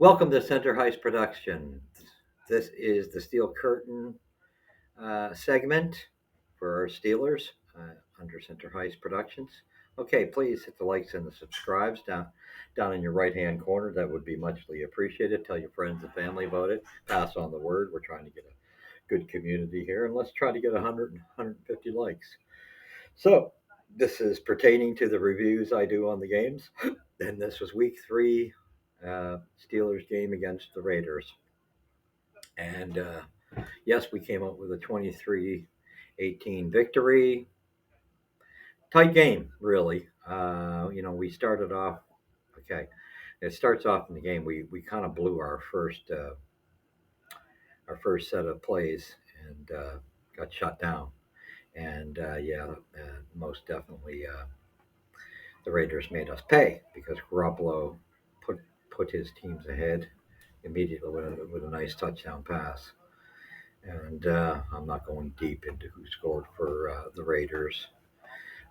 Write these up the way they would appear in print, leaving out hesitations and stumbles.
Welcome to Center Heist Production. This is the Steel Curtain segment for our Steelers under Center Heist Productions. Okay, please hit the likes and the subscribes down in your right hand corner. That would be muchly appreciated. Tell your friends and family about it. Pass on the word. We're trying to get a good community here, and let's try to get 100 150 likes. So, this is pertaining to the reviews I do on the games. And this was week three Steelers game against the Raiders. And yes, we came up with a 23-18 victory. Tight game, really. We started off, okay, it starts off in the game. We kind of blew our first set of plays and got shut down. And most definitely the Raiders made us pay because Garoppolo put his teams ahead immediately with a nice touchdown pass. And I'm not going deep into who scored for the Raiders.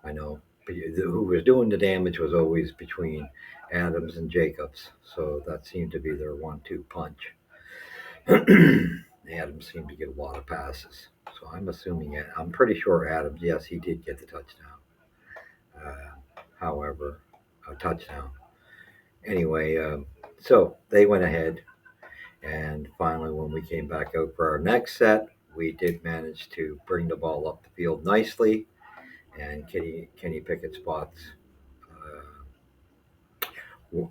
I know who was doing the damage was always between Adams and Jacobs, so that seemed to be their 1-2 punch. Adams seemed to get a lot of passes, so I'm pretty sure Adams. Yes, he did get the touchdown. However, a touchdown. Anyway, so they went ahead. And finally, when we came back out for our next set, we did manage to bring the ball up the field nicely. And Kenny Pickett spots,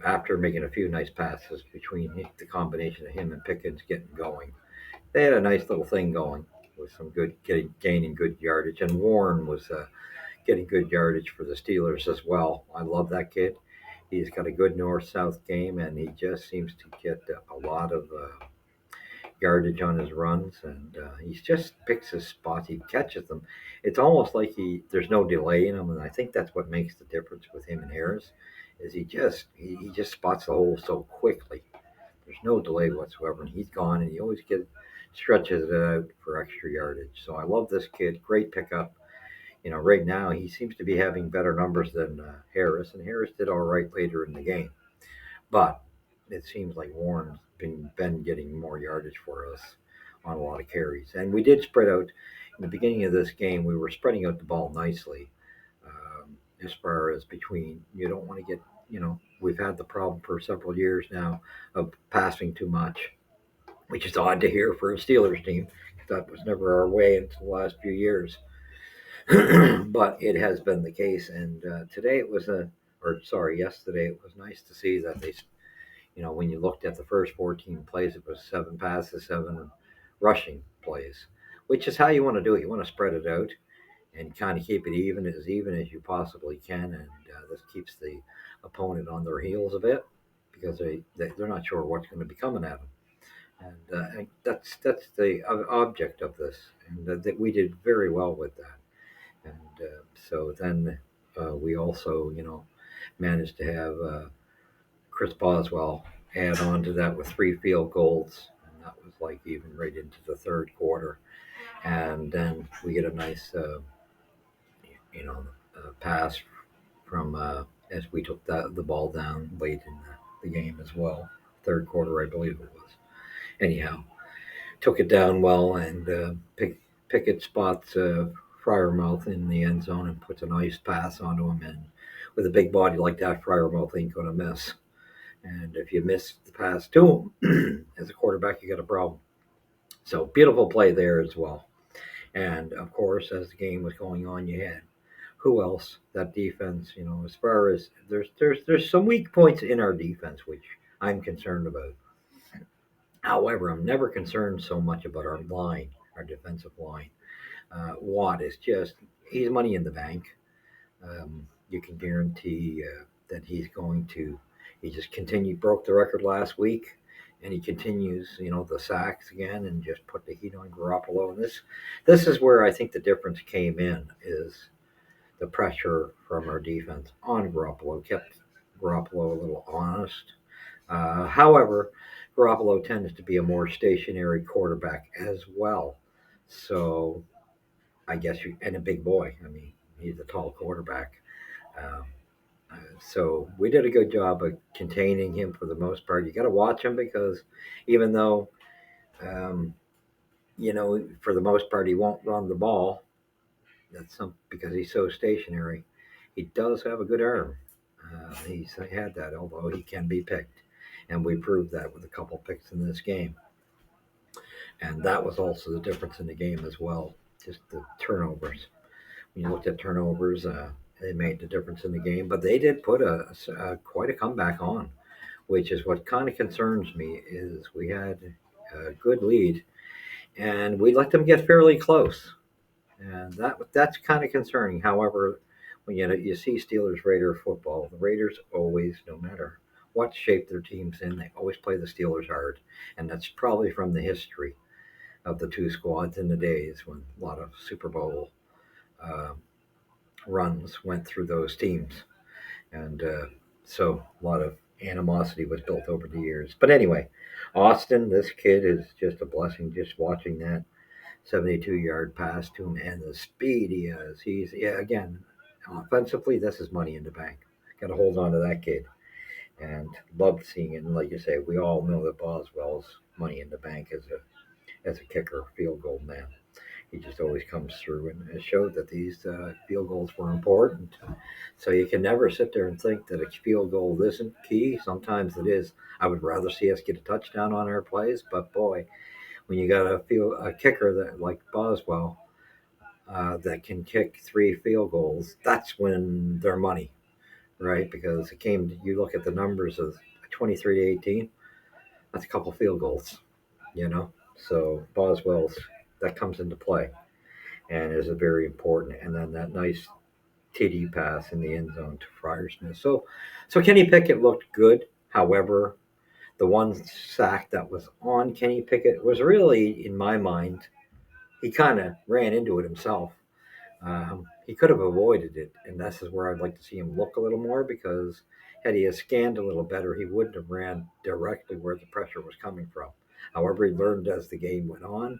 after making a few nice passes between the combination of him and Pickens getting going, they had a nice little thing going with some good gaining good yardage. And Warren was getting good yardage for the Steelers as well. I love that kid. He's got a good north-south game, and he just seems to get a lot of yardage on his runs, and he just picks his spots. He catches them. It's almost like there's no delay in him, and I think that's what makes the difference with him and Harris. Is he just spots the hole so quickly. There's no delay whatsoever, and he's gone, and he always stretches it out for extra yardage. So I love this kid. Great pickup. Right now he seems to be having better numbers than Harris, and Harris did all right later in the game. But it seems like Warren's been getting more yardage for us on a lot of carries. And we did spread out in the beginning of this game. We were spreading out the ball nicely, as far as between. You don't want to get. We've had the problem for several years now of passing too much, which is odd to hear for a Steelers team. That was never our way until the last few years. But it has been the case. And yesterday it was nice to see that when you looked at the first 14 plays, it was 7 passes, 7 rushing plays, which is how you want to do it. You want to spread it out and kind of keep it even as you possibly can. And this keeps the opponent on their heels a bit because they're not sure what's going to be coming at them. And that's the object of this. And that we did very well with that. And so then we also, managed to have Chris Boswell add on to that with 3 field goals. And that was like even right into the third quarter. And then we get a nice, pass from as we took the ball down late in the game as well. Third quarter, I believe it was. Anyhow, took it down well, and Pickett spots Fryermouth in the end zone and puts a nice pass onto him. And with a big body like that, Fryermouth ain't going to miss. And if you miss the pass to him, as a quarterback, you got a problem. So beautiful play there as well. And of course, as the game was going on, you had who else? That defense, as far as there's some weak points in our defense, which I'm concerned about. However, I'm never concerned so much about our line, our defensive line. Watt is he's money in the bank. You can guarantee that he's going to. He just continued, broke the record last week, and he continues, the sacks again, and just put the heat on Garoppolo. And this is where I think the difference came in is the pressure from our defense on Garoppolo kept Garoppolo a little honest. However, Garoppolo tends to be a more stationary quarterback as well. So I guess and a big boy. I mean, he's a tall quarterback. Um, So we did a good job of containing him for the most part. You got to watch him because even though, um, for the most part, he won't run the ball. That's some because he's so stationary. He does have a good arm. He's had that, although he can be picked, and we proved that with a couple picks in this game. And that was also the difference in the game as well. Just the turnovers. When you looked at turnovers, they made the difference in the game. But they did put quite a comeback on, which is what kind of concerns me. Is we had a good lead, and we let them get fairly close, and that's kind of concerning. However, when you see Steelers Raider football, the Raiders always, no matter what shape their team's in, they always play the Steelers hard, and that's probably from the history of the two squads in the days when a lot of Super Bowl uh, runs went through those teams, and so a lot of animosity was built over the years. But anyway, Austin, this kid is just a blessing. Just watching that 72-yard pass to him and the speed he has. He's yeah again offensively. This is money in the bank. Got to hold on to that kid and loved seeing it. And like you say, we all know that Boswell's money in the bank as a kicker, field goal man. He just always comes through, and it showed that these field goals were important. So you can never sit there and think that a field goal isn't key. Sometimes it is. I would rather see us get a touchdown on our plays, but boy, when you got a kicker that like Boswell that can kick three field goals, that's when they're money, right? Because you look at the numbers of 23 to 18, that's a couple field goals, you know. So Boswell's that comes into play and is a very important. And then that nice TD pass in the end zone to Fryersmith. So Kenny Pickett looked good. However, the one sack that was on Kenny Pickett was really, in my mind, he kind of ran into it himself. He could have avoided it, and this is where I'd like to see him look a little more because had he scanned a little better, he wouldn't have ran directly where the pressure was coming from. However, he learned as the game went on.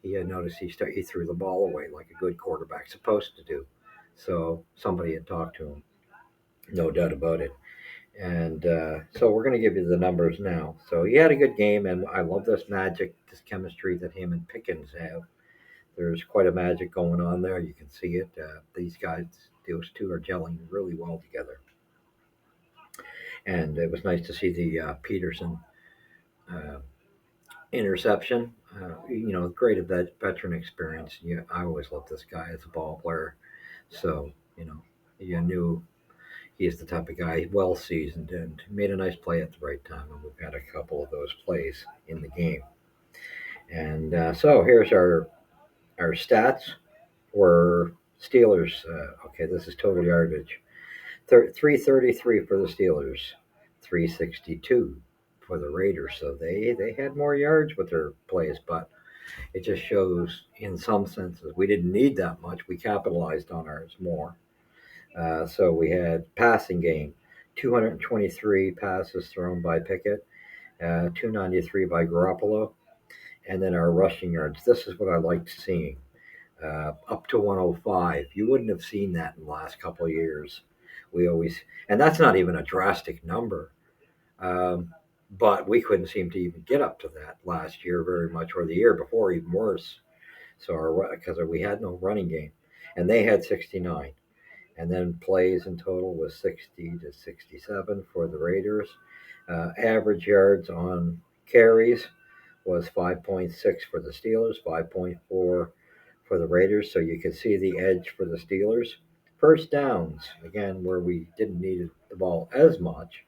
He had noticed he threw the ball away like a good quarterback's supposed to do. So somebody had talked to him, no doubt about it. And so we're going to give you the numbers now. So he had a good game, and I love this magic, this chemistry that him and Pickens have. There's quite a magic going on there. You can see it. These guys, those two are gelling really well together. And it was nice to see the Peterson uh, interception. Great veteran experience. Yeah, I always loved this guy as a ball player. So, you knew he's the type of guy, well seasoned, and made a nice play at the right time. And we've got a couple of those plays in the game. And so here's our stats. Were Steelers. Okay, this is total yardage. 333 for the Steelers, 362 for the Raiders. So they had more yards with their plays, but it just shows in some senses we didn't need that much. We capitalized on ours more. So we had passing game, 223 passes thrown by Pickett, 293 by Garoppolo, and then our rushing yards. This is what I liked seeing. Up to 105. You wouldn't have seen that in the last couple of years. We always, and that's not even a drastic number, um, but we couldn't seem to even get up to that last year very much, or the year before, even worse. So, because we had no running game, and they had 69, and then plays in total was 60 to 67 for the Raiders. Average yards on carries was 5.6 for the Steelers, 5.4 for the Raiders. So you can see the edge for the Steelers. First downs, again, where we didn't need the ball as much,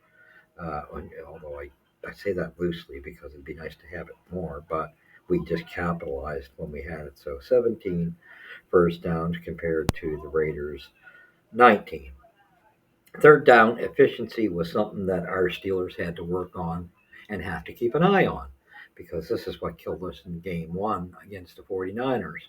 although I say that loosely because it'd be nice to have it more, but we just capitalized when we had it. So 17 first downs compared to the Raiders' 19. Third down efficiency was something that our Steelers had to work on and have to keep an eye on because this is what killed us in game one against the 49ers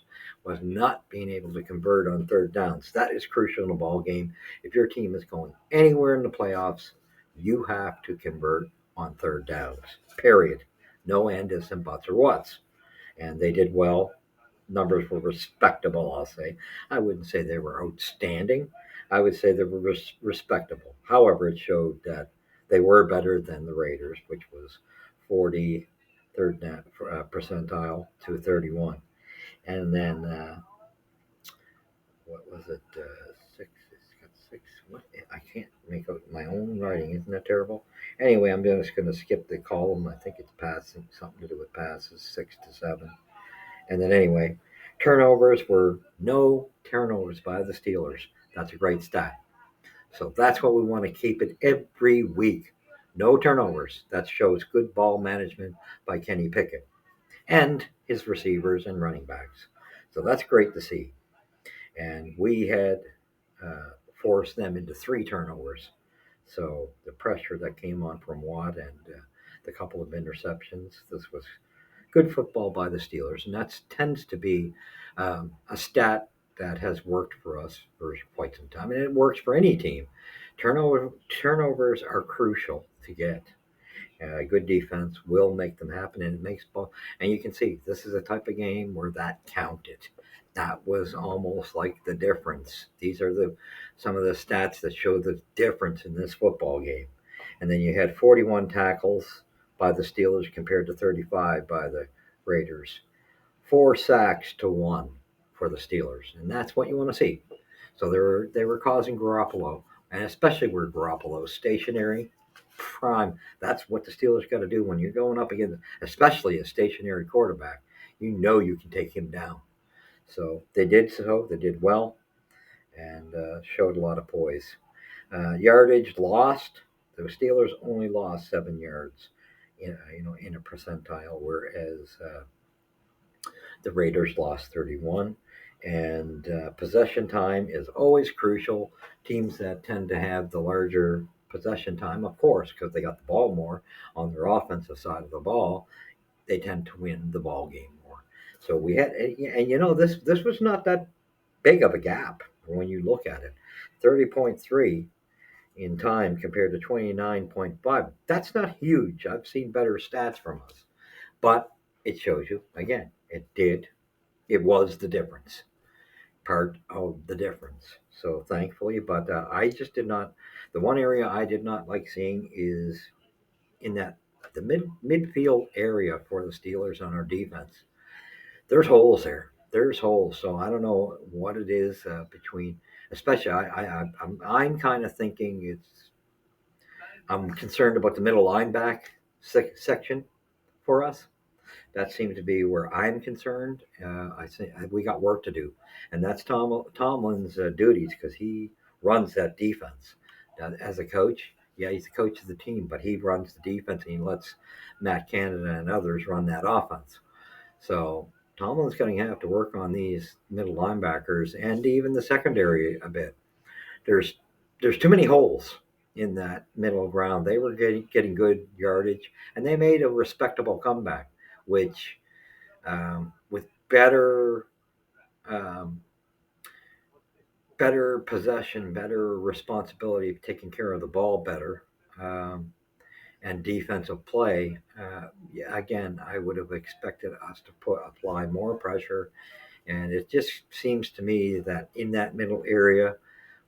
was not being able to convert on third downs. That is crucial in a ball game. If your team is going anywhere in the playoffs, you have to convert on third downs. Period. No and, ifs, and buts or whats. And they did well numbers were respectable, I'll say. I wouldn't say they were outstanding. I would say they were respectable. However, it showed that they were better than the Raiders, which was 43rd percentile to 31. And then, what was it? Six. It's got six. What? I can't make out my own writing. Isn't that terrible? Anyway, I'm just going to skip the column. I think it's passing, something to do with passes, 6 to 7. And then anyway, turnovers were no turnovers by the Steelers. That's a great stat. So that's what we want to keep it every week. No turnovers. That shows good ball management by Kenny Pickett and his receivers and running backs. So that's great to see. And we had forced them into 3 turnovers. So the pressure that came on from Watt and the couple of interceptions, this was good football by the Steelers, and that tends to be a stat that has worked for us for quite some time, and it works for any team. Turnovers are crucial to get. Good defense will make them happen, and it makes ball. And you can see this is a type of game where that counted. That was almost like the difference. These are the some of the stats that show the difference in this football game. And then you had 41 tackles by the Steelers compared to 35 by the Raiders. 4 sacks to 1 for the Steelers, and that's what you want to see. So they were causing Garoppolo, and especially where Garoppolo's stationary, prime. That's what the Steelers got to do when you're going up against, especially a stationary quarterback. You know you can take him down. So they did so. They did well, and showed a lot of poise. Yardage lost. The Steelers only lost 7 yards, in a percentile, whereas the Raiders lost 31. And possession time is always crucial. Teams that tend to have the larger possession time, of course, because they got the ball more on their offensive side of the ball, they tend to win the ball game more. So we had, and this was not that big of a gap when you look at it. 30.3 in time compared to 29.5. That's not huge. I've seen better stats from us, but it shows you again. It was the difference, part of the difference. So thankfully, but I just did not. The one area I did not like seeing is in that the midfield area for the Steelers on our defense. There's holes there. There's holes. So I don't know what it is between. Especially, I'm kind of thinking it's. I'm concerned about the middle lineback section for us. That seems to be where I'm concerned. I think we got work to do, and that's Tomlin's duties because he runs that defense. As a coach, yeah, he's the coach of the team, but he runs the defense and he lets Matt Canada and others run that offense. So Tomlin's going to have to work on these middle linebackers and even the secondary a bit. There's there's too many holes in that middle ground. They were getting good yardage, and they made a respectable comeback, which with um, better possession, better responsibility, taking care of the ball better, um, and defensive play. Yeah, again, I would have expected us to apply more pressure, and it just seems to me that in that middle area,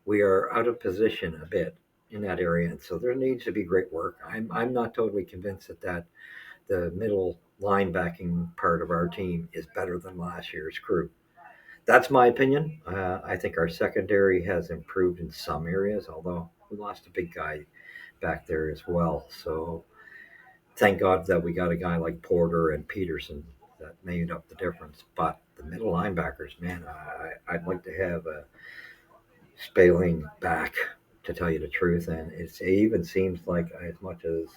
we are out of position a bit in that area, and so there needs to be great work. I'm not totally convinced that the middle linebacking part of our team is better than last year's crew. That's my opinion. I think our secondary has improved in some areas, although we lost a big guy back there as well. So thank God that we got a guy like Porter and Peterson that made up the difference. But the middle linebackers, man, I'd like to have Spaling back, to tell you the truth. And it even seems like as much as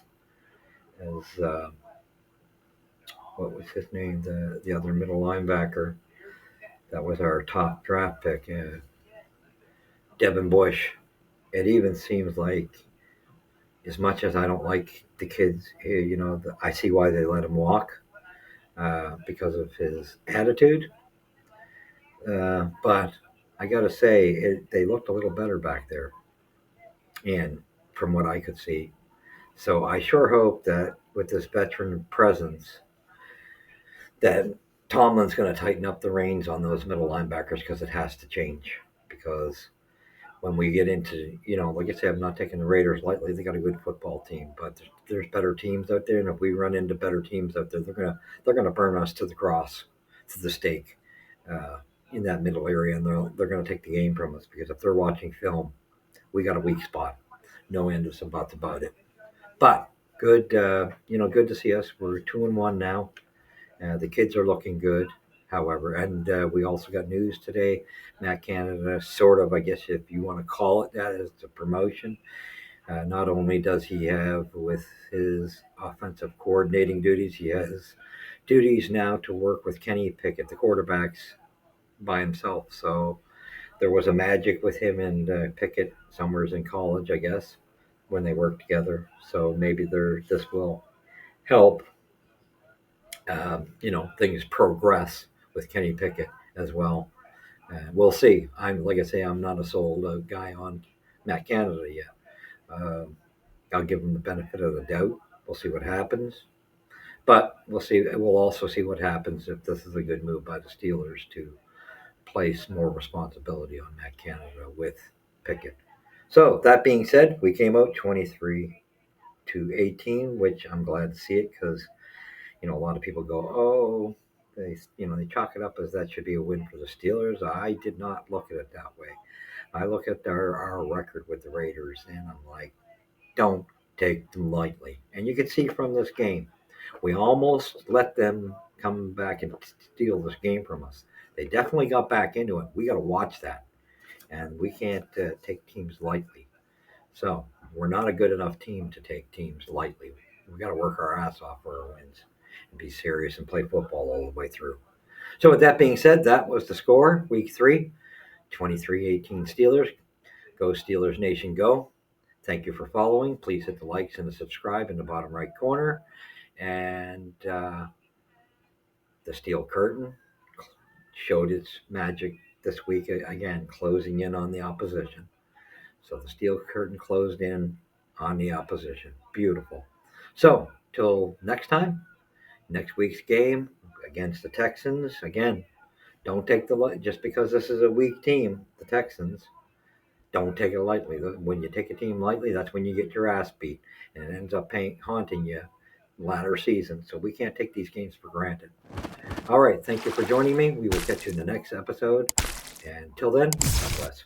what was his name, the other middle linebacker that was our top draft pick, Devin Bush. It even seems like as much as I don't like the kids here, I see why they let him walk because of his attitude. But I got to say, they looked a little better back there, and from what I could see. So I sure hope that with this veteran presence, that Tomlin's going to tighten up the reins on those middle linebackers because it has to change. Because when we get into, like I say, I'm not taking the Raiders lightly. They got a good football team, but there's better teams out there, and if we run into better teams out there, they're gonna burn us to the cross, to the stake, uh, in that middle area, and they're gonna take the game from us because if they're watching film, we got a weak spot. No end of buts about it. But good, good to see us. We're 2-1 now. The kids are looking good, however, and we also got news today. Matt Canada, sort of, I guess, if you want to call it that, as a promotion. Not only does he have with his offensive coordinating duties, he has duties now to work with Kenny Pickett, the quarterbacks, by himself. So there was a magic with him and Pickett somewheres in college, I guess, when they worked together. So maybe this will help things progress with Kenny Pickett as well. We'll see. Like I say, I'm not a sold guy on Matt Canada yet. I'll give him the benefit of the doubt. We'll see what happens, but we'll see. We'll also see what happens if this is a good move by the Steelers to place more responsibility on Matt Canada with Pickett. So that being said, we came out 23-18, which I'm glad to see it because a lot of people go, oh, they chalk it up as that should be a win for the Steelers. I did not look at it that way. I look at our record with the Raiders, and I'm like, don't take them lightly. And you can see from this game, we almost let them come back and steal this game from us. They definitely got back into it. We got to watch that, and we can't take teams lightly. So we're not a good enough team to take teams lightly. We got to work our ass off for our wins and be serious and play football all the way through. So with that being said, that was the score, week 3, 23-18 Steelers. Go Steelers Nation, go. Thank you for following. Please hit the likes and the subscribe in the bottom right corner. And the steel curtain showed its magic this week again, closing in on the opposition. So the steel curtain closed in on the opposition. Beautiful. So till next time, next week's game against the Texans. Again, don't take just because this is a weak team, the Texans. Don't take it lightly. When you take a team lightly, that's when you get your ass beat, and it ends up haunting you latter season. So we can't take these games for granted. All right, thank you for joining me. We will catch you in the next episode. And until then, God bless.